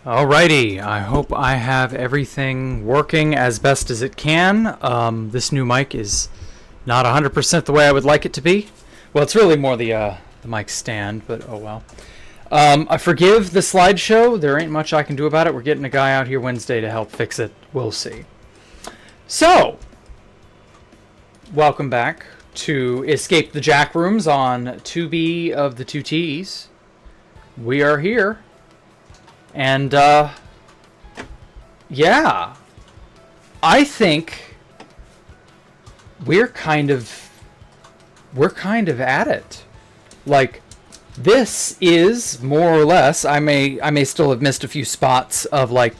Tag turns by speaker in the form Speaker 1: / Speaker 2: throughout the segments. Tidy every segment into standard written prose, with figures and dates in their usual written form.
Speaker 1: Alrighty, I hope I have everything working as best as it can. This new mic is not 100% the way I would like it to be. Well, it's really more the mic stand, but oh well. I forgive the slideshow. There ain't much I can do about it. We're getting a guy out here Wednesday to help fix it. We'll see. So, welcome back to Escape the Jackrooms on 2B of the 2Ts. We are here. And, yeah, I think we're kind of at it. Like, this is more or less, I may still have missed a few spots of, like,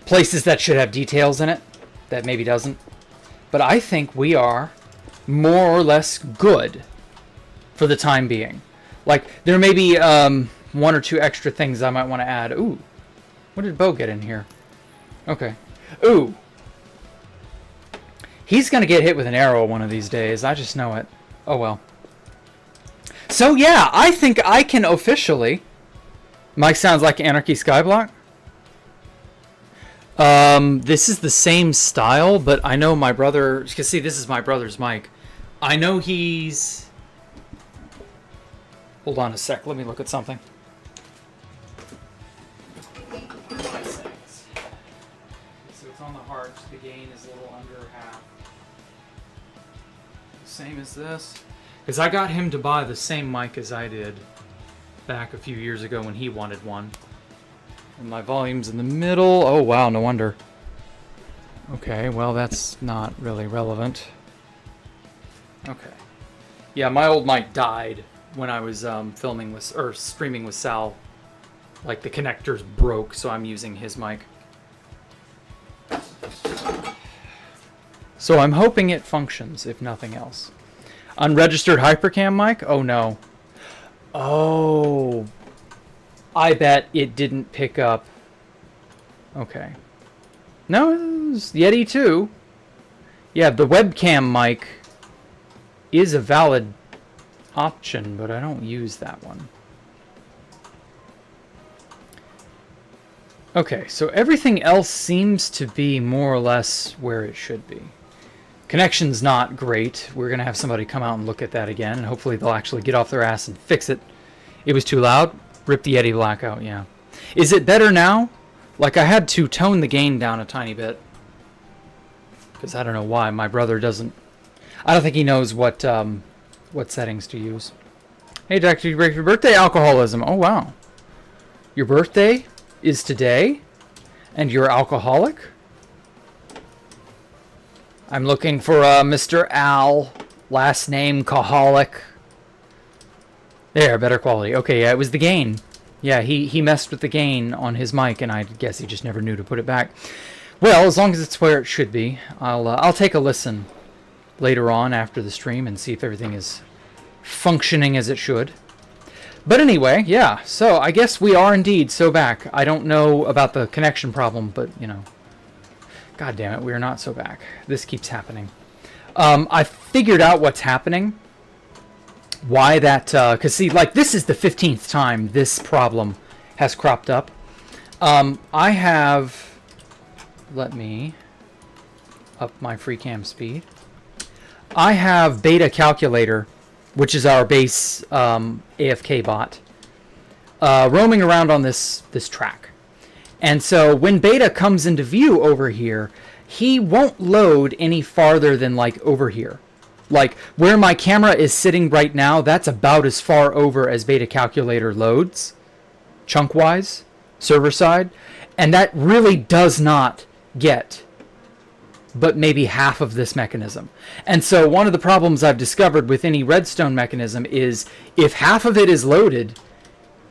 Speaker 1: places that should have details in it that maybe doesn't. But I think we are more or less good for the time being. Like, there may be, one or two extra things I might want to add. Ooh, what did Bo get in here? Okay. Ooh. He's going to get hit with an arrow one of these days. I just know it. Oh, well. So, yeah, I think I can officially... Mike sounds like Anarchy Skyblock. This is the same style, but I know my brother... You can see this is my brother's mic. I know he's... Hold on a sec. Let me look at something. On the heart, the gain is a little under half. Same as this. Because I got him to buy the same mic as I did back a few years ago when he wanted one. And my volume's in the middle. Oh wow, no wonder. Okay, well that's not really relevant. Okay. Yeah, my old mic died when I was filming with, or streaming with Sal. Like the connectors broke, so I'm using his mic. So I'm hoping it functions, if nothing else. Unregistered hypercam mic? Oh no. Oh. I bet it didn't pick up. Okay. No, it was Yeti 2. Yeah, the webcam mic is a valid option, but I don't use that one. Okay, so everything else seems to be more or less where it should be. Connection's not great. We're going to have somebody come out and look at that again, and hopefully they'll actually get off their ass and fix it. It was too loud. Rip the Yeti black out, yeah. Is it better now? Like, I had to tone the gain down a tiny bit. Because I don't know why. My brother doesn't... I don't think he knows what settings to use. Hey, Doctor, you break your birthday? Alcoholism. Oh, wow. Your birthday is today? And you're alcoholic? I'm looking for Mr. Al, last name Kaholic. There, better quality. Okay, yeah, it was the gain. Yeah, he messed with the gain on his mic, and I guess he just never knew to put it back. Well, as long as it's where it should be, I'll take a listen later on after the stream and see if everything is functioning as it should. But anyway, yeah, so I guess we are indeed so back. I don't know about the connection problem, but, you know. God damn it, we are not so back. This keeps happening. I figured out what's happening. Why that, because see, like, this is the 15th time this problem has cropped up. I have, let me up my free cam speed. I have Beta Calculator, which is our base AFK bot, roaming around on this track. And so when Beta comes into view over here, he won't load any farther than like over here. Like where my camera is sitting right now, that's about as far over as Beta Calculator loads, chunk-wise, server side. And that really does not get but maybe half of this mechanism. And so one of the problems I've discovered with any redstone mechanism is if half of it is loaded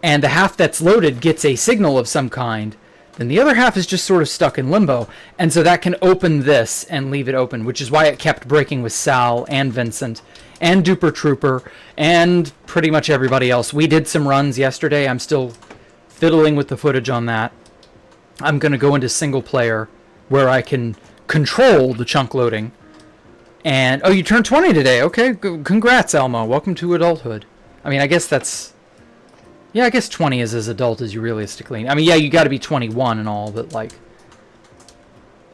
Speaker 1: and the half that's loaded gets a signal of some kind, then the other half is just sort of stuck in limbo. And so that can open this and leave it open, which is why it kept breaking with Sal and Vincent and Duper Trooper and pretty much everybody else. We did some runs yesterday. I'm still fiddling with the footage on that. I'm going to go into single player where I can control the chunk loading. And, oh, you turned 20 today. Okay, congrats, Elmo. Welcome to adulthood. I mean, I guess that's Yeah, I guess 20 is as adult as you realistically... I mean, yeah, you got to be 21 and all, but, like...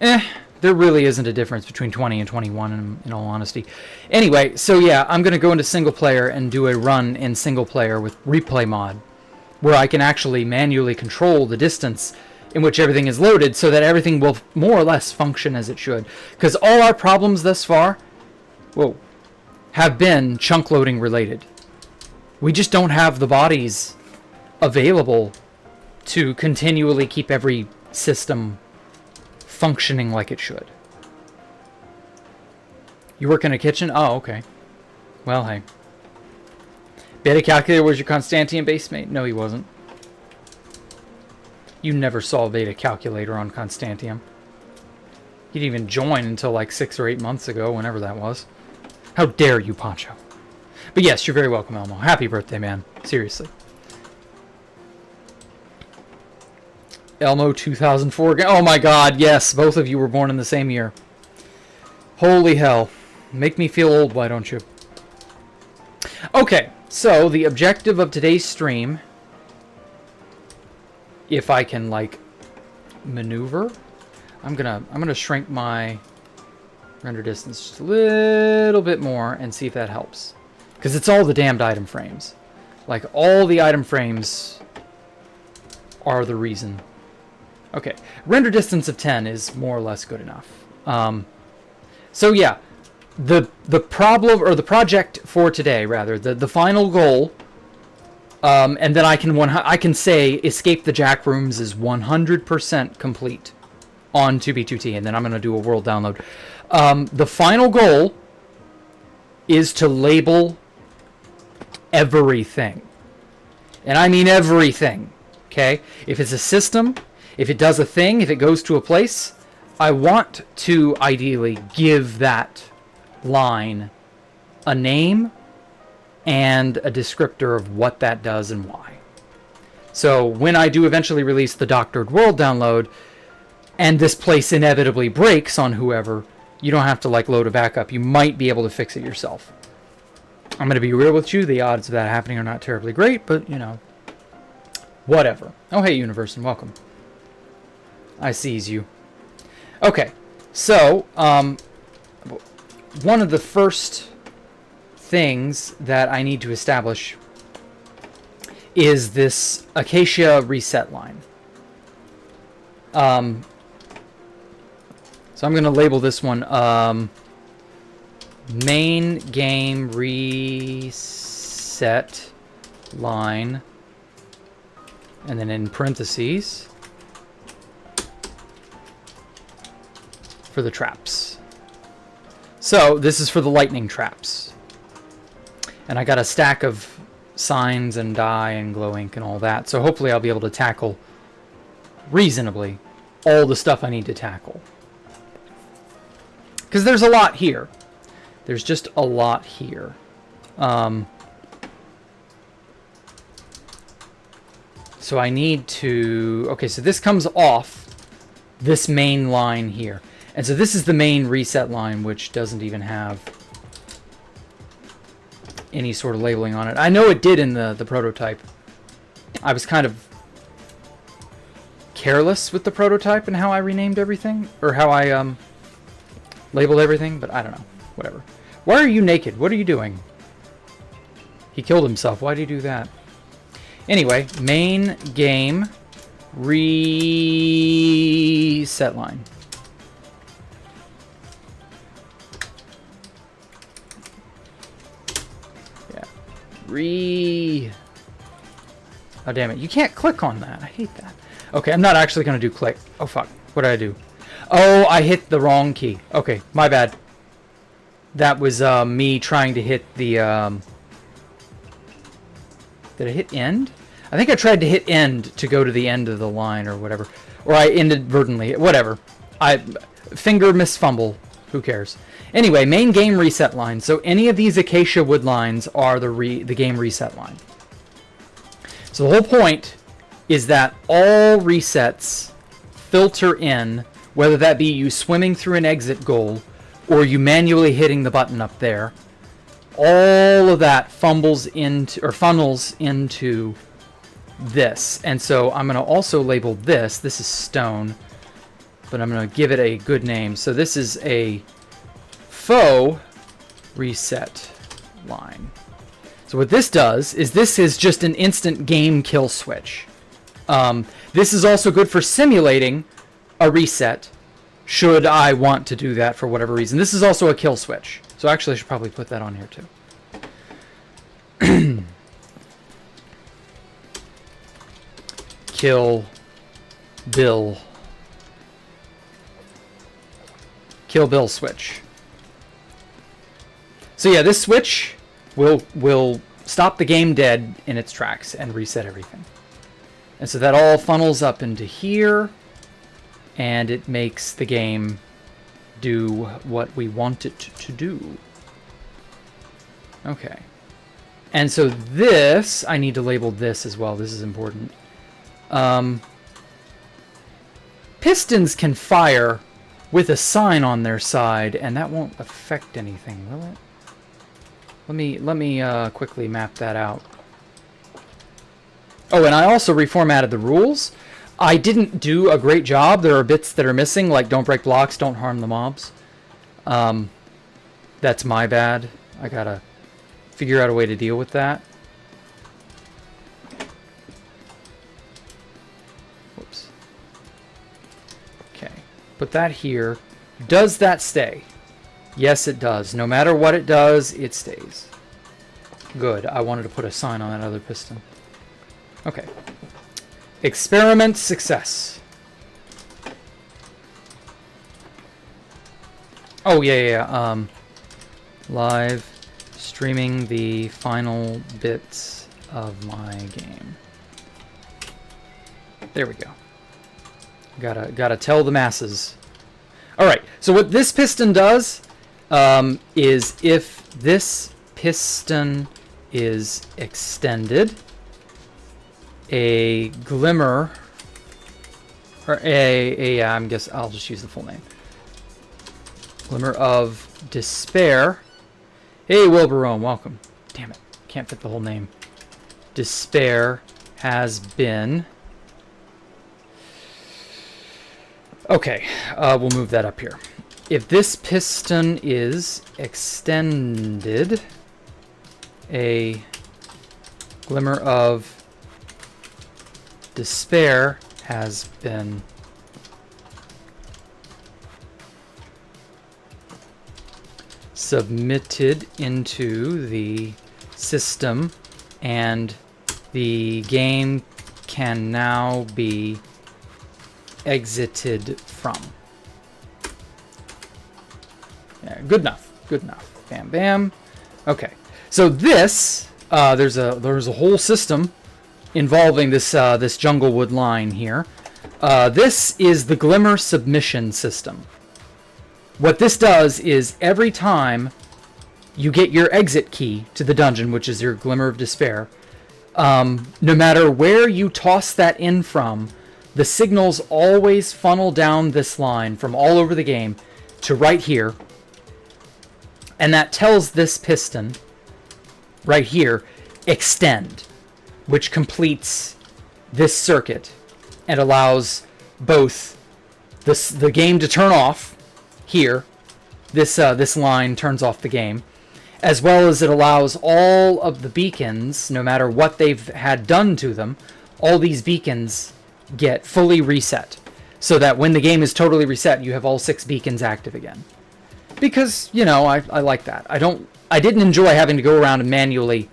Speaker 1: there really isn't a difference between 20 and 21, in all honesty. Anyway, so yeah, I'm going to go into single player and do a run in single player with replay mod, where I can actually manually control the distance in which everything is loaded so that everything will more or less function as it should. Because all our problems thus far, have been chunk loading related. We just don't have the bodies available to continually keep every system functioning like it should. You work in a kitchen? Oh, okay. Well, hey. Beta Calculator was your Constantian base mate? No, he wasn't. You never saw Beta Calculator on Constantium. He didn't even join until like 6 or 8 months ago, whenever that was. How dare you, Poncho. But yes, you're very welcome, Elmo. Happy birthday, man. Seriously. Elmo 2004. Oh my god, yes. Both of you were born in the same year. Holy hell. Make me feel old, why don't you? Okay, so the objective of today's stream, if I can, like, maneuver, I'm gonna shrink my render distance just a little bit more and see if that helps. Because it's all the damned item frames. Like, all the item frames are the reason. Okay, render distance of 10 is more or less good enough. So yeah, the problem, or the project for today, rather, the final goal, and then I can say Escape the Jackrooms is 100% complete on 2B2T, and then I'm going to do a world download. The final goal is to label everything. And I mean everything, okay? If it's a system, if it does a thing, if it goes to a place, I want to ideally give that line a name and a descriptor of what that does and why. So when I do eventually release the doctored world download, and this place inevitably breaks on whoever, you don't have to like load a backup. You might be able to fix it yourself. I'm going to be real with you. The odds of that happening are not terribly great, but, you know, whatever. Oh, hey, Universe, and welcome. I sees you. Okay, so, one of the first things that I need to establish is this Acacia reset line. So I'm going to label this one main game reset line, and then in parentheses for the traps. So this is for the lightning traps, and I got a stack of signs and dye and glow ink and all that, so hopefully I'll be able to tackle reasonably all the stuff I need to tackle, because there's a lot here. There's just a lot here. So I need to... Okay, so this comes off this main line here. And so this is the main reset line, which doesn't even have any sort of labeling on it. I know it did in the prototype. I was kind of careless with the prototype and how I renamed everything, or how I labeled everything, but I don't know. Whatever. Why are you naked? What are you doing? He killed himself. Why did he do that? Anyway, main game reset line. Yeah. Oh, damn it. You can't click on that. I hate that. Okay, I'm not actually going to do click. Oh, fuck. What did I do? Oh, I hit the wrong key. Okay, my bad. That was me trying to hit the... Did I hit end? I think I tried to hit end to go to the end of the line or whatever. Or I inadvertently... Whatever. Finger misfumble. Who cares? Anyway, main game reset line. So any of these Acacia Wood lines are the game reset line. So the whole point is that all resets filter in, whether that be you swimming through an exit goal or you manually hitting the button up there. All of that funnels into this. And so I'm going to also label this. This is stone, but I'm going to give it a good name. So this is a faux reset line. So what this does is this is just an instant game kill switch. This is also good for simulating a reset should I want to do that for whatever reason. This is also a kill switch. So actually I should probably put that on here too. Kill Bill switch. So yeah, this switch will stop the game dead in its tracks and reset everything. And so that all funnels up into here, and it makes the game do what we want it to do. Okay. And so this, I need to label this as well. This is important. Pistons can fire with a sign on their side, and that won't affect anything, will it? Let me quickly map that out. Oh, and I also reformatted the rules. I didn't do a great job. There are bits that are missing, like don't break blocks, don't harm the mobs. That's my bad. I gotta figure out a way to deal with that. Whoops. Okay, put that here. Does that stay? Yes, it does. No matter what it does, it stays. Good. I wanted to put a sign on that other piston. Okay. Experiment success. Oh, yeah. Live streaming the final bits of my game. There we go. Gotta tell the masses. All right. So what this piston does is if this piston is extended, a glimmer, or I guess I'll just use the full name. Glimmer of despair. Hey, Wilburone, welcome. Damn it, can't fit the whole name. Despair has been. Okay, we'll move that up here. If this piston is extended, a glimmer of despair has been submitted into the system, and the game can now be exited from. Yeah, good enough. Good enough. Bam, bam. Okay. So this, there's a whole system involving this this Junglewood line here. This is the Glimmer submission system. What this does is every time you get your exit key to the dungeon, which is your Glimmer of Despair, no matter where you toss that in from, the signals always funnel down this line from all over the game to right here. And that tells this piston right here, extend, which completes this circuit and allows both the game to turn off here. This line turns off the game, as well as it allows all of the beacons, no matter what they've had done to them, all these beacons get fully reset, so that when the game is totally reset, you have all 6 beacons active again. Because, you know, I like that. I didn't enjoy having to go around and manually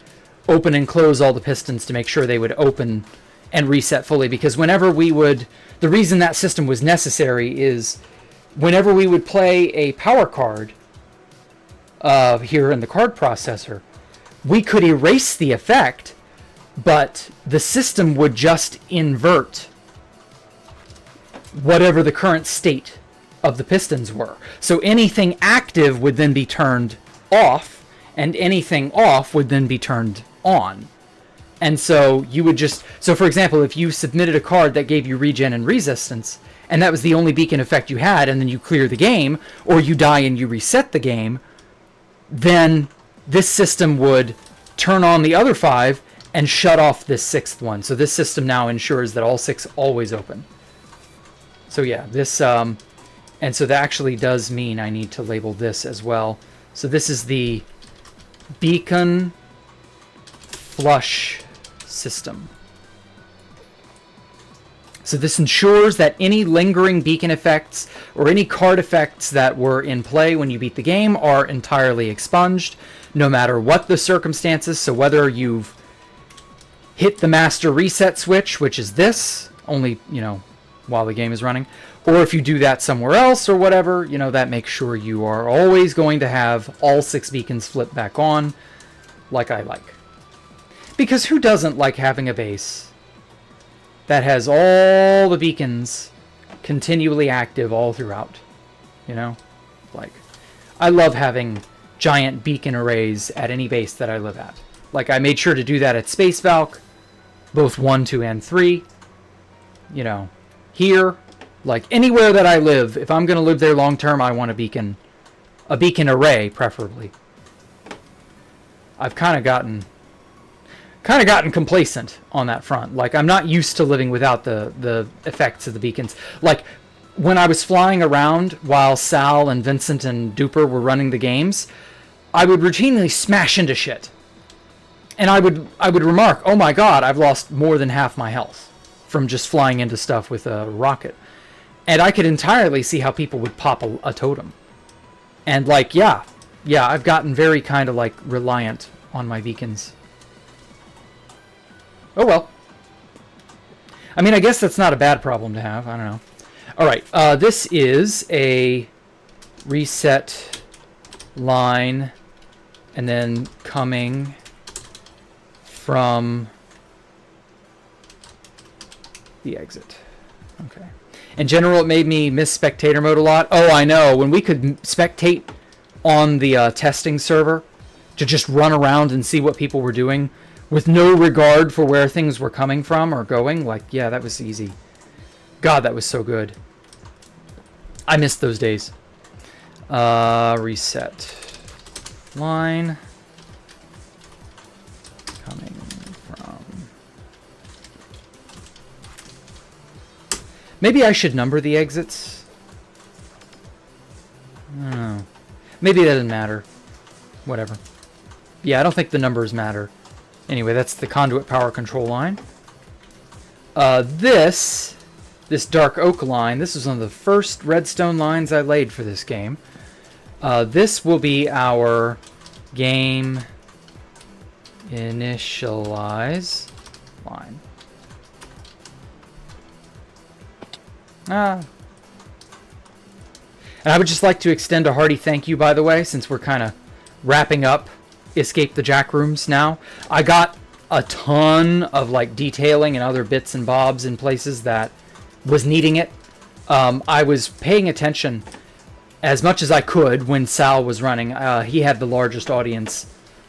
Speaker 1: open and close all the pistons to make sure they would open and reset fully, because whenever we would, the reason that system was necessary is whenever we would play a power card here in the card processor, we could erase the effect, but the system would just invert whatever the current state of the pistons were. So anything active would then be turned off, and anything off would then be turned on. And so you would just, so for example, if you submitted a card that gave you regen and resistance, and that was the only beacon effect you had, and then you clear the game, or you die and you reset the game, then this system would turn on the other 5 and shut off this 6th one. So this system now ensures that all 6 always open. So yeah, this, and so that actually does mean I need to label this as well. So this is the beacon flush system. So this ensures that any lingering beacon effects or any card effects that were in play when you beat the game are entirely expunged, no matter what the circumstances. So whether you've hit the master reset switch, which is this, only, you know, while the game is running, or if you do that somewhere else or whatever, you know, that makes sure you are always going to have all 6 beacons flip back on, like I like. Because who doesn't like having a base that has all the beacons continually active all throughout? You know? Like, I love having giant beacon arrays at any base that I live at. Like, I made sure to do that at Space Valk, both 1, 2, and 3. You know, here, like, anywhere that I live, if I'm going to live there long term, I want a beacon array, preferably. I've kind of gotten complacent on that front. Like, I'm not used to living without the effects of the beacons. Like, when I was flying around while Sal and Vincent and Duper were running the games, I would routinely smash into shit. And I would remark, oh my god, I've lost more than half my health from just flying into stuff with a rocket. And I could entirely see how people would pop a totem. And like, yeah, I've gotten very kind of like reliant on my beacons. Oh well. I mean, I guess that's not a bad problem to have. I don't know. All right, this is a reset line, and then coming from the exit. Okay. In general, it made me miss spectator mode a lot. Oh, I know. When we could spectate on the testing server to just run around and see what people were doing with no regard for where things were coming from or going, like, yeah, that was easy. God, that was so good. I missed those days. Reset line. Coming from... Maybe I should number the exits. I don't know. Maybe that doesn't matter. Whatever. Yeah, I don't think the numbers matter. Anyway, that's the conduit power control line. This dark oak line, this is one of the first redstone lines I laid for this game. This will be our game initialize line. And I would just like to extend a hearty thank you, by the way, since we're kind of wrapping up Escape the Jackrooms now. I got a ton of like detailing and other bits and bobs in places that was needing it. I was paying attention as much as I could when Sal was running. He had the largest audience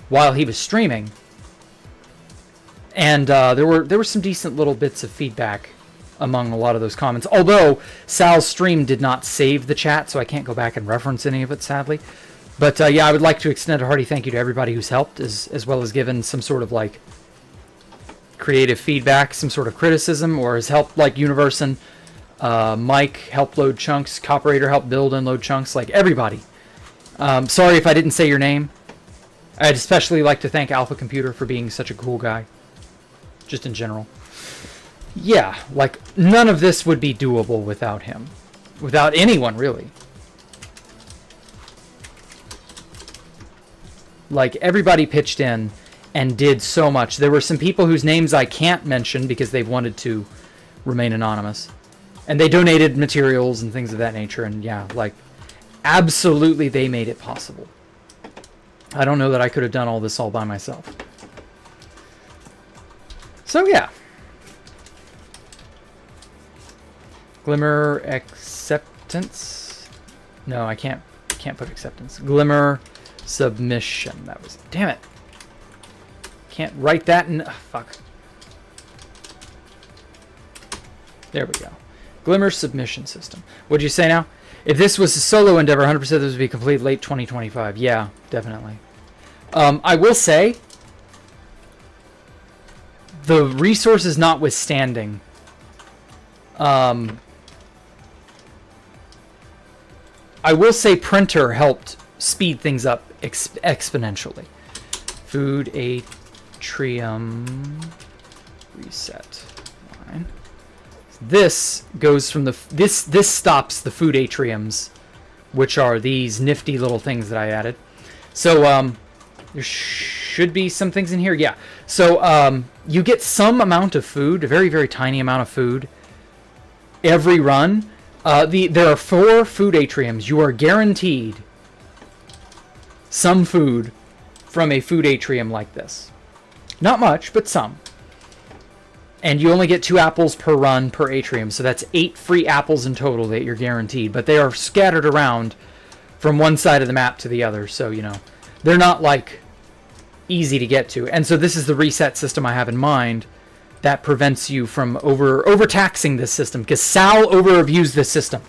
Speaker 1: while he was streaming, and there were some decent little bits of feedback among a lot of those comments. Although Sal's stream did not save the chat, so I can't go back and reference any of it, sadly. But yeah, I would like to extend a hearty thank you to everybody who's helped, as well as given some sort of like creative feedback, some sort of criticism, or has helped, like Universin, Mike helped load chunks, Cooperator helped build and load chunks, like everybody. Sorry if I didn't say your name. I'd especially like to thank Alpha Computer for being such a cool guy, just in general. Yeah, like none of this would be doable without him, without anyone really. Like, everybody pitched in and did so much. There were some people whose names I can't mention because they wanted to remain anonymous. And they donated materials and things of that nature. And yeah, like, absolutely they made it possible. I don't know that I could have done all this all by myself. So yeah. Glimmer acceptance? No, I can't put acceptance. Glimmer submission. That was... Damn it. Can't write that in... fuck. There we go. Glimmer submission system. What'd you say now? If this was a solo endeavor, 100% this would be complete late 2025. Yeah, definitely. I will say... the resources notwithstanding, I will say printer helped speed things up exponentially. Food atrium reset line. This goes from the this stops the food atriums, which are these nifty little things that I added. So there should be some things in here. Yeah. So you get some amount of food, a very, very tiny amount of food every run. There are 4 food atriums. You are guaranteed some food from a food atrium like this. Not much, but some. And you only get 2 apples per run per atrium, so that's 8 free apples in total that you're guaranteed. But they are scattered around from one side of the map to the other, so, you know, they're not, like, easy to get to. And so this is the reset system I have in mind that prevents you from overtaxing this system, because Sal over-abused this system,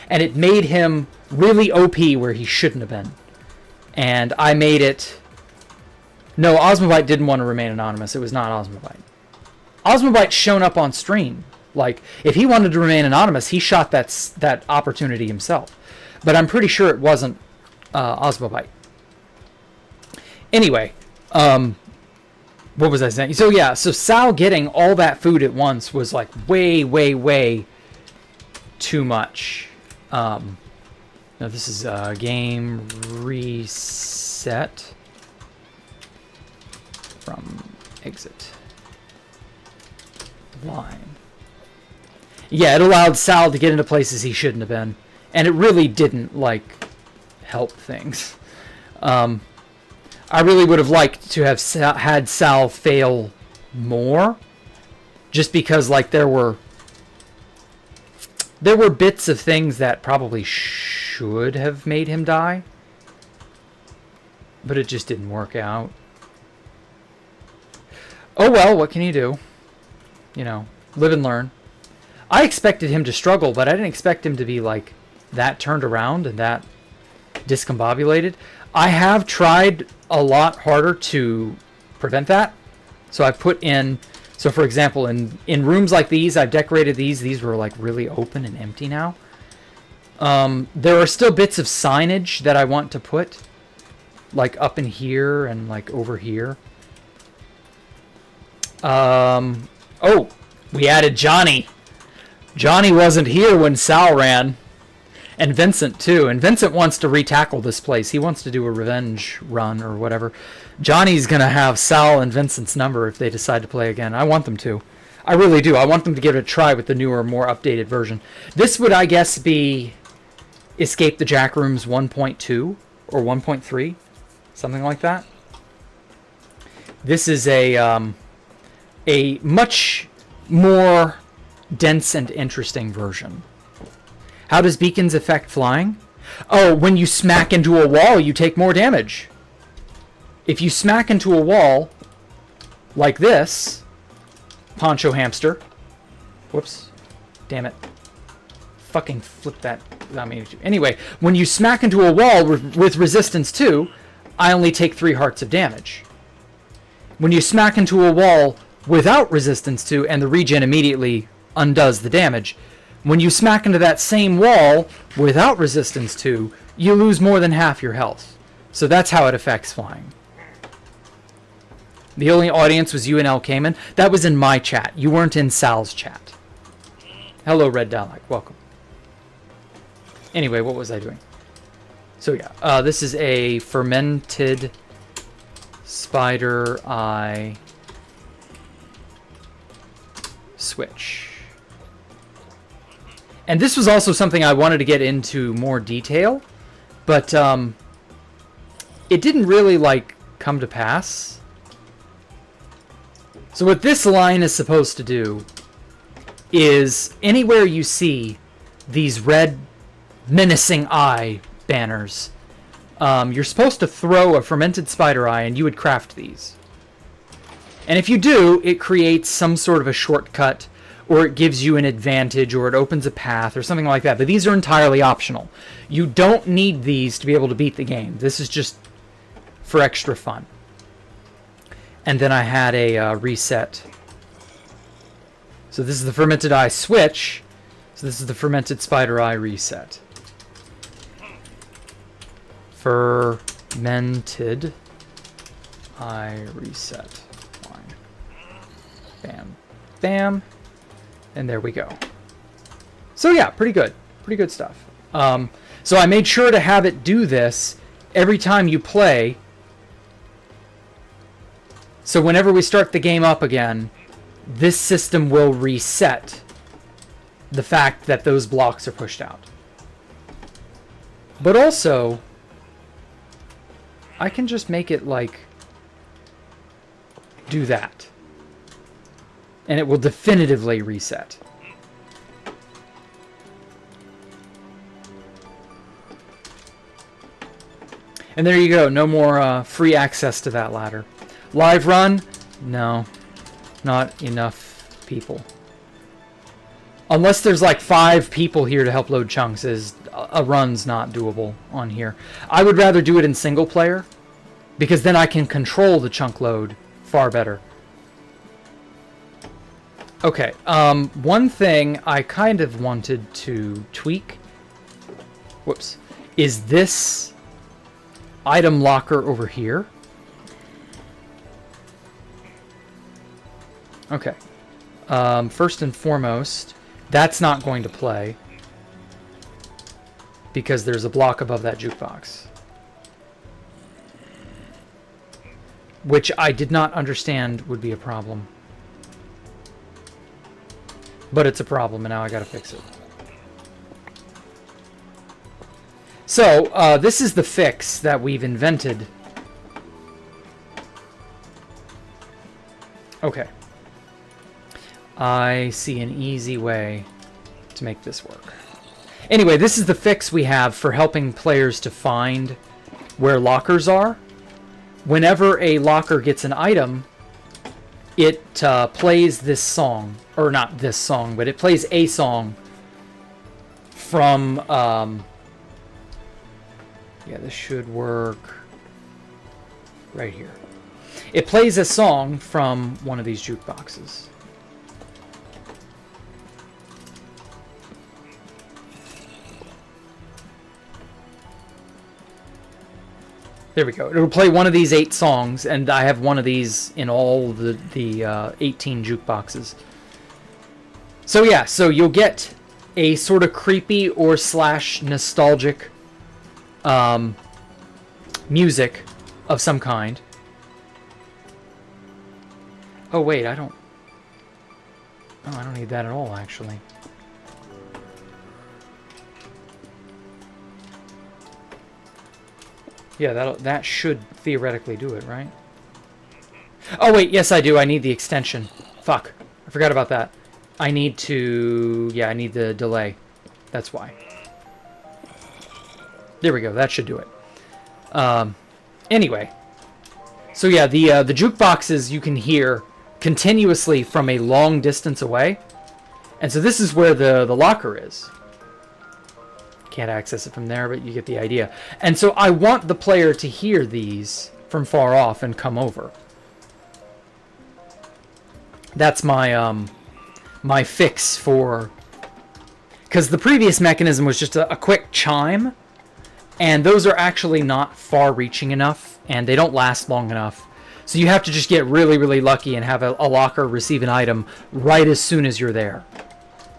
Speaker 1: and it made him really OP where he shouldn't have been. And I made it... No, Osmobite didn't want to remain anonymous. It was not Osmobite. Osmobite's shown up on stream. Like, if he wanted to remain anonymous, he shot that opportunity himself. But I'm pretty sure it wasn't Osmobite. Anyway, what was I saying? So yeah, so Sal getting all that food at once was like way, way, way too much. Now this is game reset from exit line. Yeah, it allowed Sal to get into places he shouldn't have been, and it really didn't like help things. I really would have liked to have had Sal fail more, just because like there were bits of things that probably should have made him die, but it just didn't work out. Oh well, what can you do? You know, live and learn. I expected him to struggle, but I didn't expect him to be like that turned around and that discombobulated. I have tried a lot harder to prevent that. So I've put in, so for example, in rooms like these, I've decorated these. These were like really open and empty now. There are still bits of signage that I want to put, like up in here and like over here. Oh, we added Johnny. Johnny wasn't here when Sal ran. And Vincent, too. And Vincent wants to retackle this place. He wants to do a revenge run or whatever. Johnny's going to have Sal and Vincent's number if they decide to play again. I want them to. I really do. I want them to give it a try with the newer, more updated version. This would, I guess, be Escape the Jackrooms 1.2 or 1.3. Something like that. This is a much more dense and interesting version. How does beacons affect flying? Oh, when you smack into a wall, you take more damage. If you smack into a wall, like this, Poncho Hamster. Whoops. Damn it. Fucking flip that. Anyway, when you smack into a wall with resistance 2, I only take 3 hearts of damage. When you smack into a wall without resistance 2, and the regen immediately undoes the damage, when you smack into that same wall without resistance 2, you lose more than half your health. So that's how it affects flying. The only audience was you and El Cayman. That was in my chat. You weren't in Sal's chat. Hello, Red Dalek. Welcome. Anyway, what was I doing? So yeah, this is a fermented spider eye switch. And this was also something I wanted to get into more detail, but it didn't really like come to pass. So what this line is supposed to do is anywhere you see these red menacing eye banners, you're supposed to throw a fermented spider eye, and you would craft these. And if you do, it creates some sort of a shortcut, or it gives you an advantage, or it opens a path, or something like that. But these are entirely optional. You don't need these to be able to beat the game. This is just for extra fun. And then I had a reset So this is the fermented eye switch. So this is the fermented spider eye reset. Fermented eye reset. Fine. Bam. Bam. And there we go. So yeah, pretty good. Pretty good stuff. So I made sure to have it do this every time you play. So whenever we start the game up again, this system will reset the fact that those blocks are pushed out. But also, I can just make it like do that. And it will definitively reset. And there you go. No more free access to that ladder. Live run? No. Not enough people. Unless there's like 5 people here to help load chunks, a run's not doable on here. I would rather do it in single player, because then I can control the chunk load far better. Okay, one thing I kind of wanted to tweak, whoops, is this item locker over here. Okay, first and foremost, that's not going to play because there's a block above that jukebox, which I did not understand would be a problem. But it's a problem, and now I gotta fix it. So, this is the fix that we've invented. Okay. I see an easy way to make this work. Anyway, this is the fix we have for helping players to find where lockers are. Whenever a locker gets an item, it plays this song. Or not this song, but it plays a song from... yeah, this should work right here. It plays a song from one of these jukeboxes. There we go. It'll play one of these 8 songs, and I have one of these in all the 18 jukeboxes. So yeah, so you'll get a sort of creepy or slash nostalgic music of some kind. Oh wait, I don't need that at all, actually. Yeah, that should theoretically do it, right? Oh wait, yes I do. I need the extension. Fuck. I forgot about that. I need to... yeah, I need the delay. That's why. There we go. That should do it. Anyway. So yeah, the jukeboxes you can hear continuously from a long distance away. And so this is where the locker is. Can't access it from there, but you get the idea. And so I want the player to hear these from far off and come over. That's my my fix for... because the previous mechanism was just a quick chime, and those are actually not far-reaching enough, and they don't last long enough. So you have to just get really, really lucky and have a locker receive an item right as soon as you're there.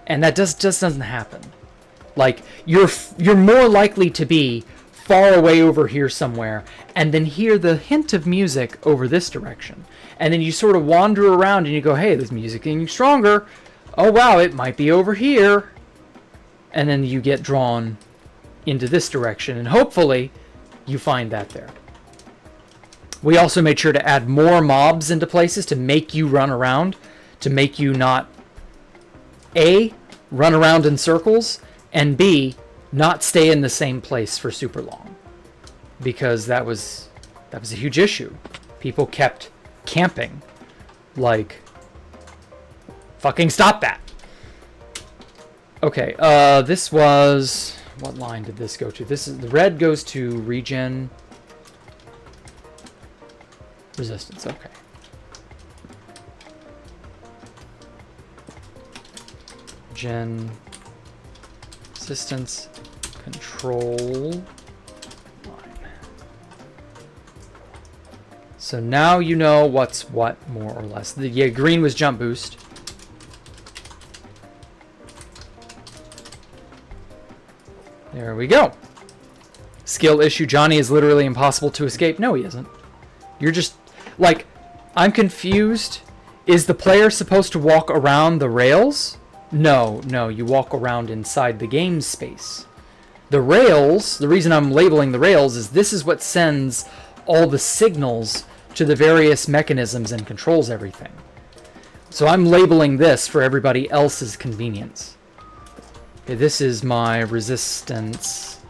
Speaker 1: And that just doesn't happen. Like, you're more likely to be far away over here somewhere, and then hear the hint of music over this direction. And then you sort of wander around and you go, hey, this music getting stronger. Oh, wow, it might be over here. And then you get drawn into this direction, and hopefully you find that there. We also made sure to add more mobs into places to make you run around, to make you not, A, run around in circles, and B, not stay in the same place for super long. Because that was a huge issue. People kept camping. Like, fucking stop that. Okay, this was... what line did this go to? This is... the red goes to regen... resistance, okay. gen resistance control line. So now you know what's what, more or less. Yeah, green was jump boost. There we go. Skill issue. Johnny is literally impossible to escape. No, he isn't. You're just, like, I'm confused. Is the player supposed to walk around the rails? No, you walk around inside the game space. The rails, the reason I'm labeling the rails is this is what sends all the signals to the various mechanisms and controls everything. So I'm labeling this for everybody else's convenience. Okay, this is my resistance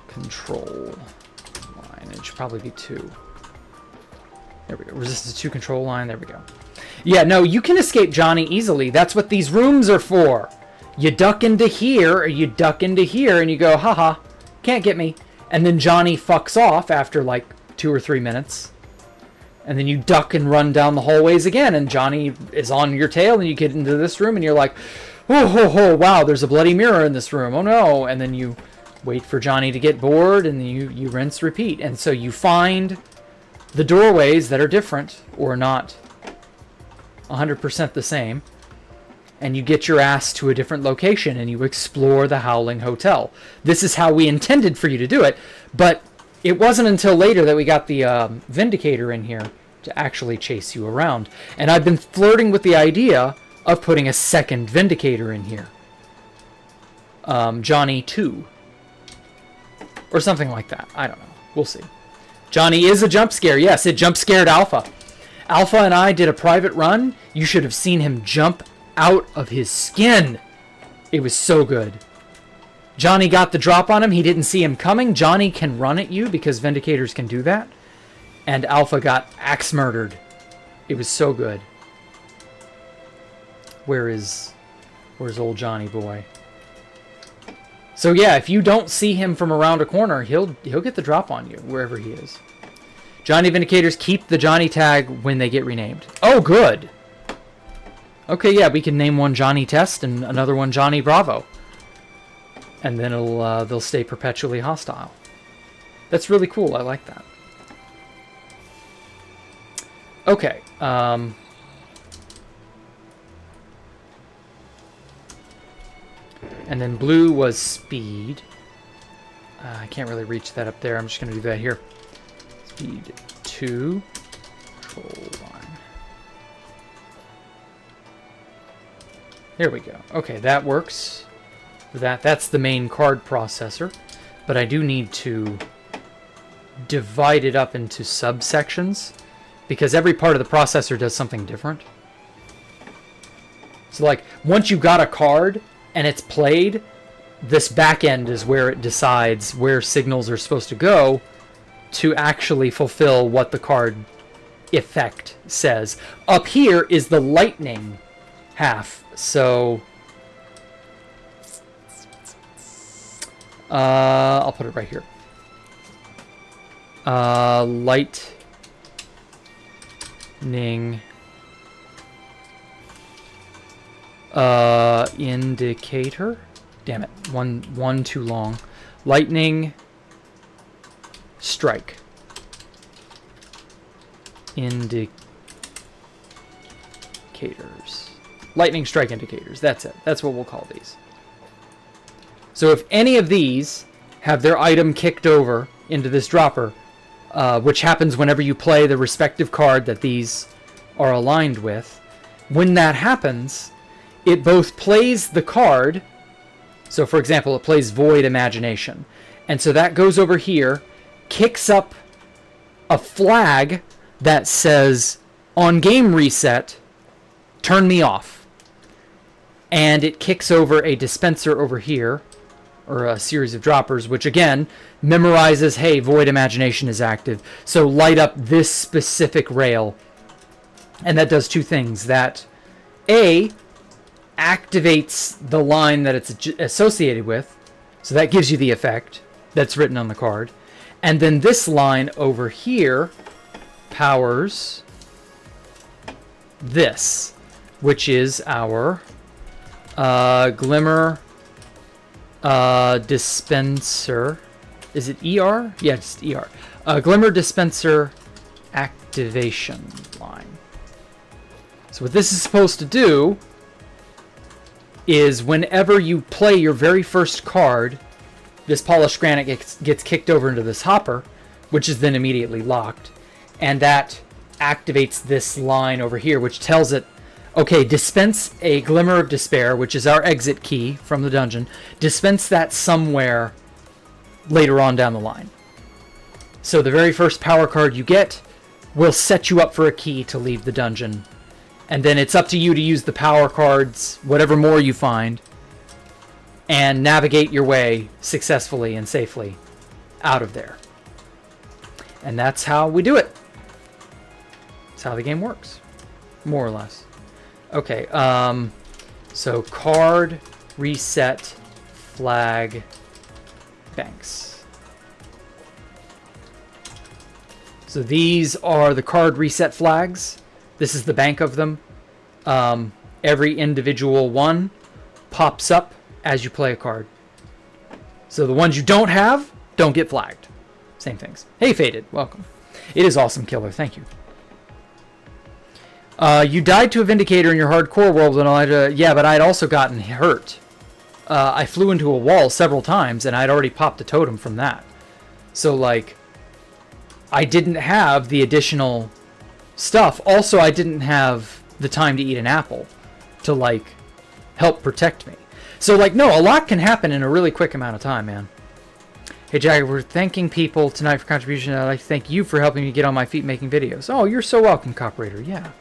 Speaker 1: control line. It should probably be 2. There we go. Resistance 2 control line. There we go. Yeah, no, you can escape Johnny easily. That's what these rooms are for. You duck into here, or you duck into here, and you go, haha, can't get me. And then Johnny fucks off after like 2 or 3 minutes. And then you duck and run down the hallways again, and Johnny is on your tail, and you get into this room, and you're like, oh, wow, there's a bloody mirror in this room. Oh, no. And then you wait for Johnny to get bored, and you rinse, repeat. And so you find the doorways that are different or not 100% the same, and you get your ass to a different location and you explore the Howling Hotel. This is how we intended for you to do it, but it wasn't until later that we got the Vindicator in here to actually chase you around. And I've been flirting with the idea of putting a second Vindicator in here. Johnny 2. Or something like that. I don't know. We'll see. Johnny is a jump scare. Yes, it jump scared Alpha. Alpha and I did a private run. You should have seen him jump out of his skin. It was so good. Johnny got the drop on him. He didn't see him coming. Johnny can run at you because Vindicators can do that. And Alpha got axe murdered. It was so good. Where's old Johnny boy? So yeah, if you don't see him from around a corner, he'll get the drop on you wherever he is. Johnny Vindicators keep the Johnny tag when they get renamed. Oh, good. Okay, yeah, we can name one Johnny Test and another one Johnny Bravo. And then they'll stay perpetually hostile. That's really cool. I like that. Okay. And then blue was speed. I can't really reach that up there. I'm just going to do that here. Speed 2. Control line. There we go. Okay, that works. That's the main card processor. But I do need to divide it up into subsections, because every part of the processor does something different. So like, once you got a card and it's played, this back end is where it decides where signals are supposed to go to actually fulfill what the card effect says. Up here is the lightning half. So I'll put it right here. Lightning indicator. Damn it. One too long. Lightning strike indicators. Lightning strike indicators. That's it. That's what we'll call these. So if any of these have their item kicked over into this dropper, which happens whenever you play the respective card that these are aligned with, when that happens, it both plays the card. So for example, it plays Void Imagination. And so that goes over here, kicks up a flag that says, on game reset, turn me off. And it kicks over a dispenser over here, or a series of droppers, which again memorizes, hey, Void Imagination is active, so light up this specific rail. And that does two things. That A, activates the line that it's associated with, so that gives you the effect that's written on the card. And then this line over here powers this, which is our Glimmer dispenser. Is it ER? Yeah, it's ER. Glimmer dispenser activation line. So what this is supposed to do is whenever you play your very first card, this polished granite gets kicked over into this hopper, which is then immediately locked, and that activates this line over here, which tells it, okay, dispense a Glimmer of Despair, which is our exit key from the dungeon. Dispense that somewhere later on down the line. So the very first power card you get will set you up for a key to leave the dungeon. And then it's up to you to use the power cards, whatever more you find, and navigate your way successfully and safely out of there. And that's how we do it. That's how the game works, more or less. Okay, so card, reset, flag, banks. So these are the card reset flags. This is the bank of them. Every individual one pops up as you play a card. So the ones you don't have don't get flagged. Same things. Hey, Faded, welcome. It is awesome, Killer. Thank you. You died to a Vindicator in your hardcore world, and yeah, but I'd also gotten hurt. I flew into a wall several times, and I'd already popped a totem from that. So, like, I didn't have the additional stuff. Also, I didn't have the time to eat an apple to, like, help protect me. So, like, no, a lot can happen in a really quick amount of time, man. Hey, Jack, we're thanking people tonight for contribution. I'd like to thank you for helping me get on my feet making videos. Oh, you're so welcome, Coprator. Yeah.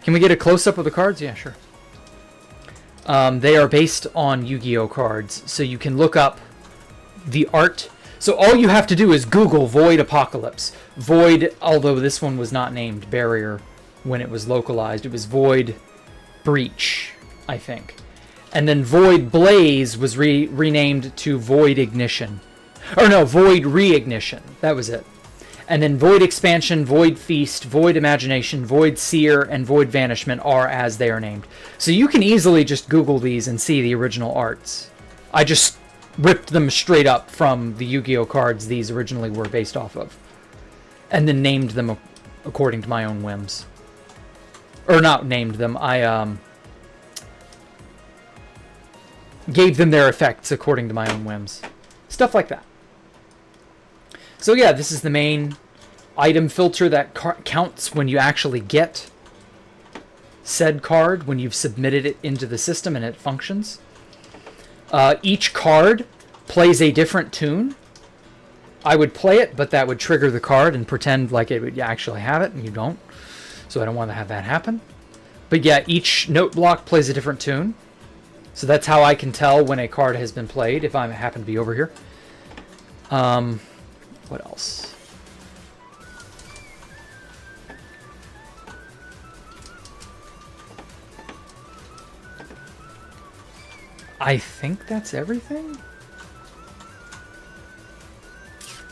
Speaker 1: Can we get a close-up of the cards? Yeah, sure. They are based on Yu-Gi-Oh cards, so you can look up the art. So all you have to do is Google Void Apocalypse. Void, although this one was not named Barrier when it was localized. It was Void Breach, I think. And then Void Blaze was renamed to Void Ignition. Or no, Void Reignition. That was it. And then Void Expansion, Void Feast, Void Imagination, Void Seer, and Void Vanishment are as they are named. So you can easily just Google these and see the original arts. I just ripped them straight up from the Yu-Gi-Oh cards these originally were based off of. And then named them according to my own whims. Or not named them, I gave them their effects according to my own whims. Stuff like that. So yeah, this is the main item filter that counts when you actually get said card, when you've submitted it into the system and it functions. Each card plays a different tune. I would play it, but that would trigger the card and pretend like it would actually have it, and you don't. So I don't want to have that happen. But yeah, each note block plays a different tune. So that's how I can tell when a card has been played, if I happen to be over here. What else? I think that's everything.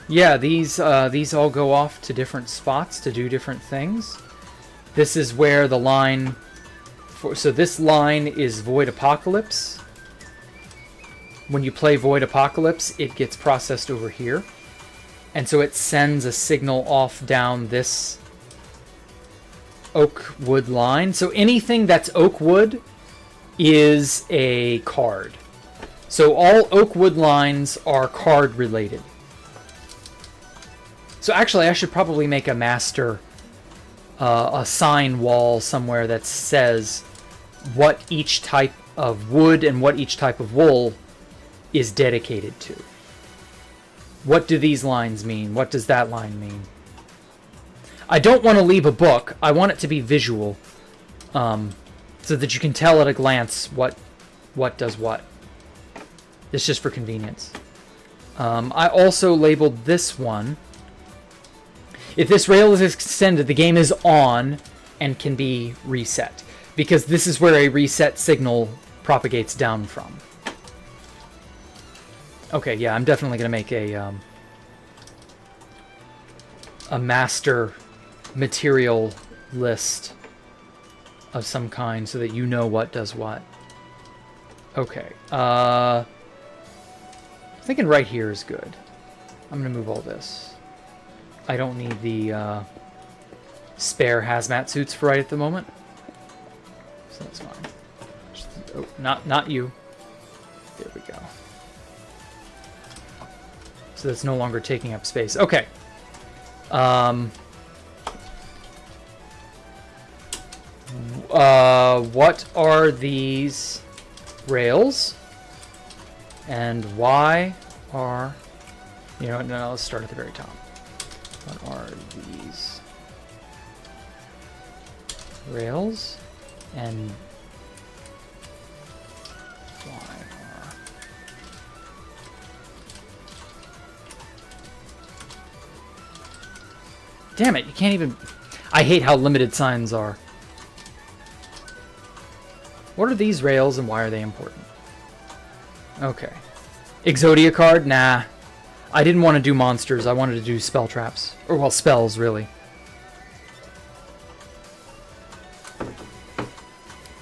Speaker 1: Yeah, these all go off to different spots to do different things. This is where the line so this line is Void Apocalypse. When you play Void Apocalypse, it gets processed over here. And so it sends a signal off down this oak wood line. So anything that's oak wood is a card. So all oak wood lines are card related. So actually I should probably make a master, a sign wall somewhere that says what each type of wood and what each type of wool is dedicated to. What do these lines mean? What does that line mean? I don't want to leave a book. I want it to be visual, so that you can tell at a glance what does what. It's just for convenience. I also labeled this one. If this rail is extended, the game is on and can be reset, because this is where a reset signal propagates down from. Okay, yeah, I'm definitely going to make a master material list of some kind so that you know what does what. Okay. I'm thinking right here is good. I'm going to move all this. I don't need the spare hazmat suits for right at the moment. So that's fine. Just, oh, not you. There we go. So that's no longer taking up space. Okay. What are these rails? And why are... You know what? No, let's start at the very top. What are these rails? And why are... Damn it, you can't even... I hate how limited signs are. What are these rails and why are they important? Okay. Exodia card? Nah. I didn't want to do monsters. I wanted to do spell traps. Or, well, spells, really.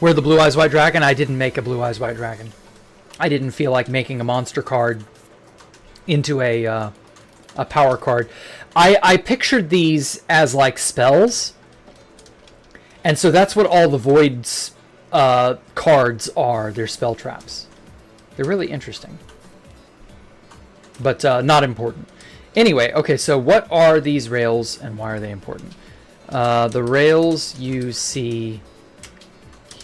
Speaker 1: Where the Blue Eyes White Dragon? I didn't make a Blue Eyes White Dragon. I didn't feel like making a monster card into a power card. I pictured these as like spells. And so that's what all the Void's cards are. They're spell traps. They're really interesting. But not important. Anyway, okay, so what are these rails and why are they important? The rails you see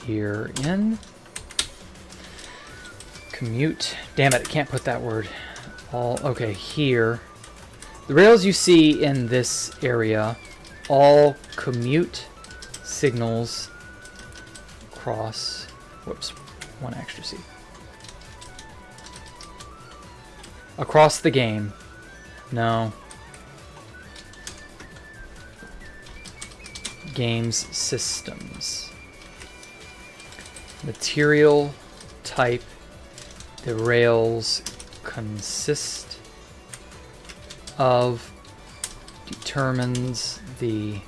Speaker 1: here in commute. Damn it, I can't put that word. Okay, here. The rails you see in this area all commute signals across... Whoops, one extra C. Across the game. No. Games systems. Material type the rails consist of determines the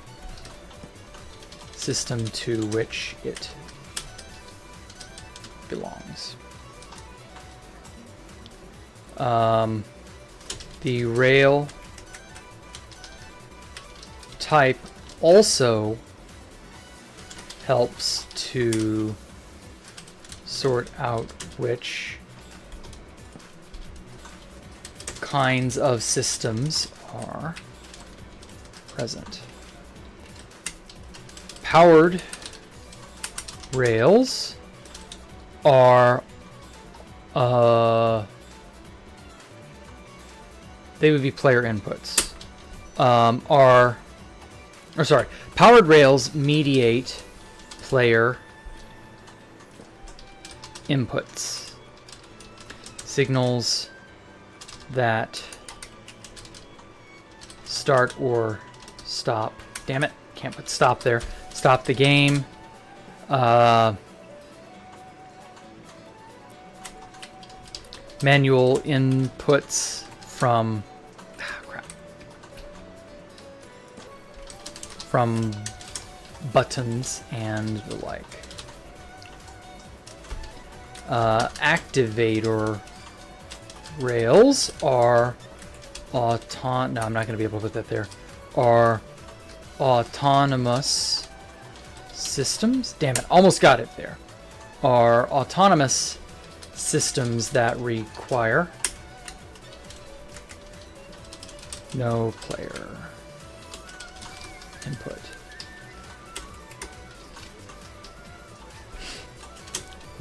Speaker 1: system to which it belongs. The rail type also helps to sort out which kinds of systems are present. Powered rails are they would be player inputs. Powered rails mediate player inputs. Signals that start or stop. Damn it, can't put stop there. Stop the game. Manual inputs from from buttons and the like. Activator rails are no, I'm not going to be able to put that there. Are autonomous systems. Damn it, almost got it there. Are autonomous systems that require no player input.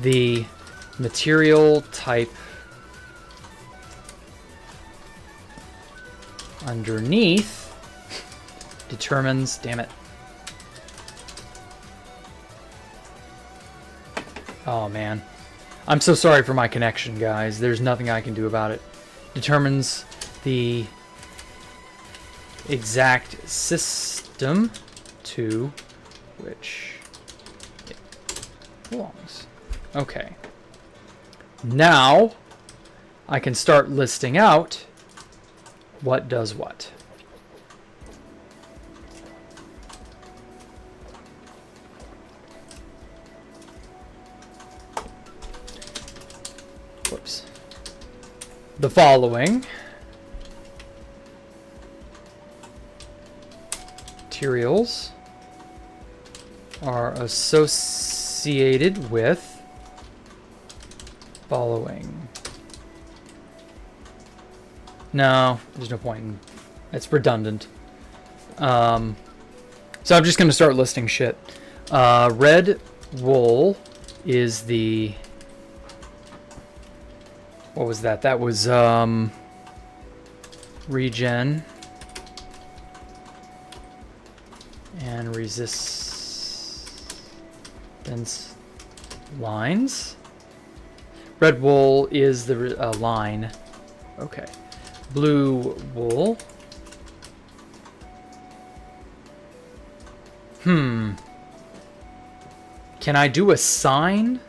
Speaker 1: The material type underneath determines, damn it. Oh man. I'm so sorry for my connection, guys. There's nothing I can do about it. Determines the exact system to which it belongs. Okay. Now I can start listing out what does what. the following materials are associated with following. No, there's no point in... It's redundant. So I'm just going to start listing shit. Red wool is the... What was that? That was regen and resistance lines. Red wool is the line. Okay. Blue wool. Can I do a sign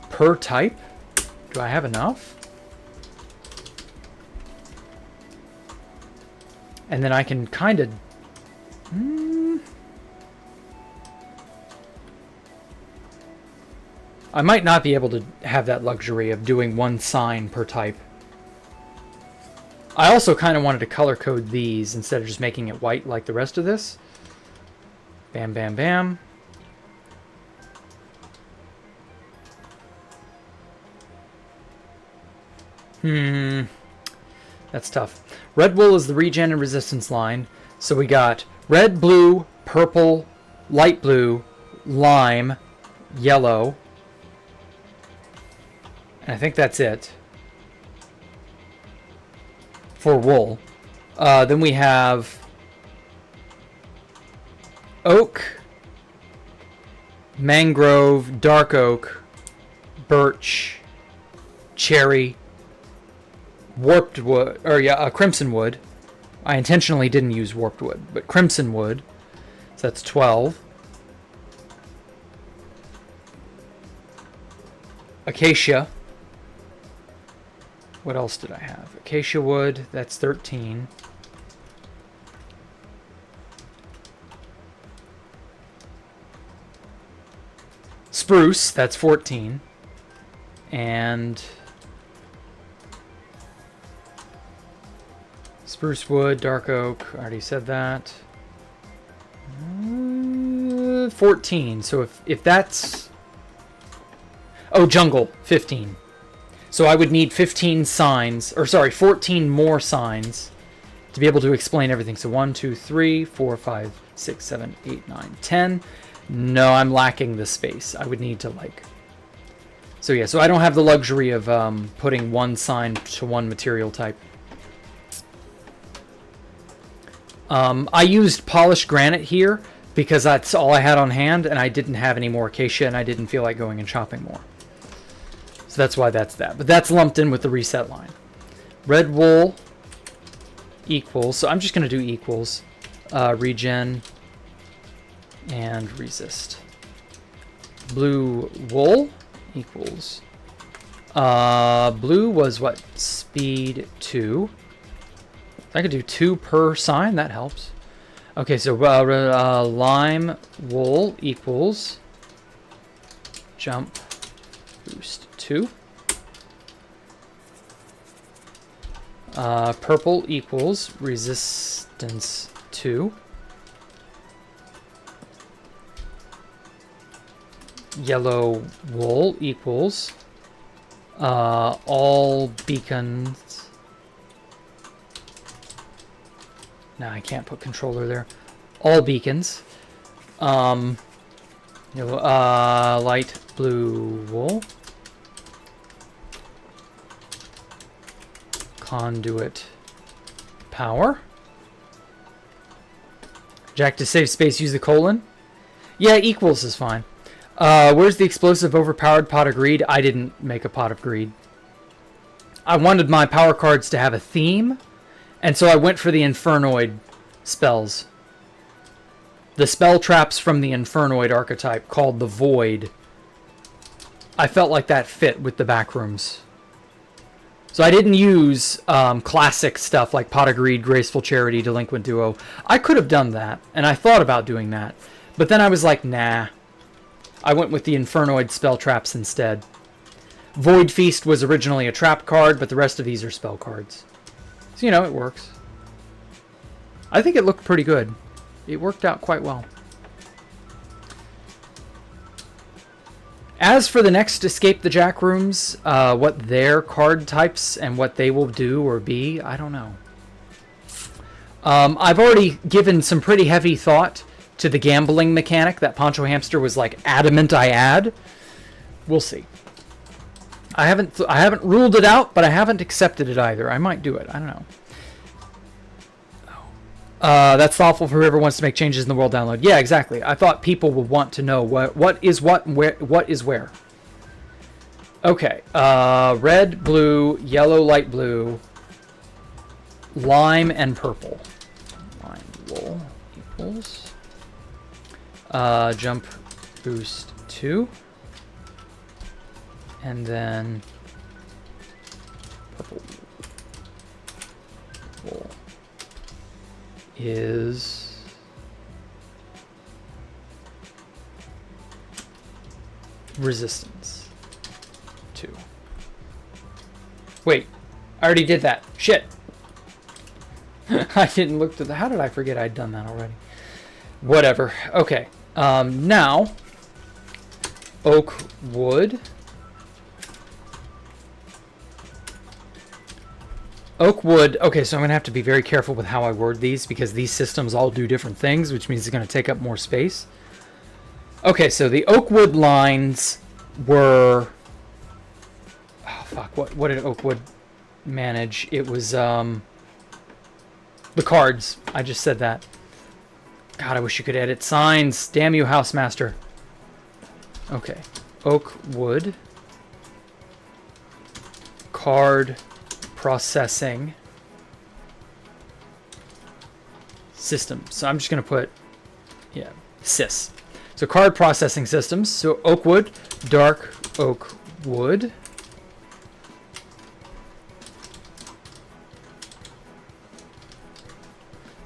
Speaker 1: per type? Do I have enough? And then I can kind of... I might not be able to have that luxury of doing one sign per type. I also kind of wanted to color code these instead of just making it white like the rest of this. Bam, bam, bam. That's tough. Red wool is the regen and resistance line. So we got red, blue, purple, light blue, lime, yellow. And I think that's it for wool. Then we have oak, mangrove, dark oak, birch, cherry, warped wood, or crimson wood. I intentionally didn't use warped wood, but crimson wood. So that's 12. Acacia. What else did I have? Acacia wood, that's 13. Spruce, that's 14. And spruce wood, dark oak, I already said that. 14. So if that's... Oh, jungle, 15. So I would need 15 signs, or sorry, 14 more signs to be able to explain everything. So 1, 2, 3, 4, 5, 6, 7, 8, 9, 10. No, I'm lacking the space. I would need to like... So yeah, so I don't have the luxury of putting one sign to one material type. I used polished granite here because that's all I had on hand, and I didn't have any more acacia, and I didn't feel like going and chopping more. So that's why that's that. But that's lumped in with the reset line. Red wool equals, so I'm just going to do equals, regen and resist. Blue wool equals, blue was what? Speed 2. I could do 2 per sign, that helps. Okay, so lime wool equals jump boost 2. Purple equals resistance 2. Yellow wool equals all beacons. No, I can't put controller there. All beacons. Light blue wool. Conduit power. Jack, to save space, use the colon. Yeah, equals is fine. Where's the explosive overpowered pot of greed? I didn't make a pot of greed. I wanted my power cards to have a theme, and so I went for the Infernoid spells. The spell traps from the Infernoid archetype called the Void. I felt like that fit with the Backrooms. So I didn't use classic stuff like Pot of Greed, Graceful Charity, Delinquent Duo. I could have done that, and I thought about doing that. But then I was like, nah. I went with the Infernoid spell traps instead. Void Feast was originally a trap card, but the rest of these are spell cards. So, you know, it works. I think it looked pretty good. It worked out quite well. As for the next Escape the Jackrooms, what their card types and what they will do or be, I don't know. I've already given some pretty heavy thought to the gambling mechanic that Poncho Hamster was like adamant I add. We'll see. I haven't ruled it out, but I haven't accepted it either. I might do it. I don't know. That's thoughtful for whoever wants to make changes in the world download. Yeah, exactly. I thought people would want to know what is what and what is where. Okay. Red, blue, yellow, light blue, lime, and purple. Lime wool equals jump boost 2. And then purple wool is resistance 2. Wait, I already did that. Shit. I didn't look to the... How did I forget I'd done that already? Whatever. Okay. Now, oak wood. Oak wood. Okay, so I'm going to have to be very careful with how I word these because these systems all do different things, which means it's going to take up more space. Okay, so the oak wood lines were... Oh, fuck. What did oak wood manage? It was the cards. I just said that. God, I wish you could edit signs. Damn you, Housemaster. Okay. Oak wood. Card processing system. So I'm just going to put, yeah, sys. So card processing systems. So oak wood, dark oak wood.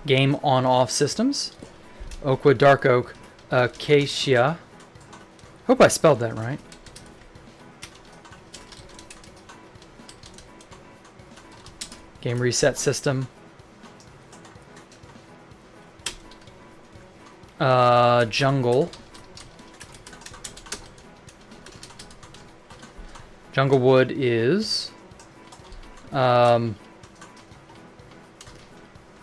Speaker 1: Game on-off systems. Oakwood, dark oak, acacia. Hope I spelled that right. Game reset system. Jungle. Jungle wood is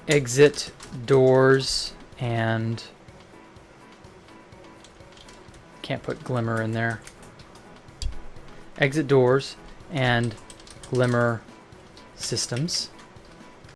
Speaker 1: exit doors and can't put glimmer in there. Exit doors and glimmer systems.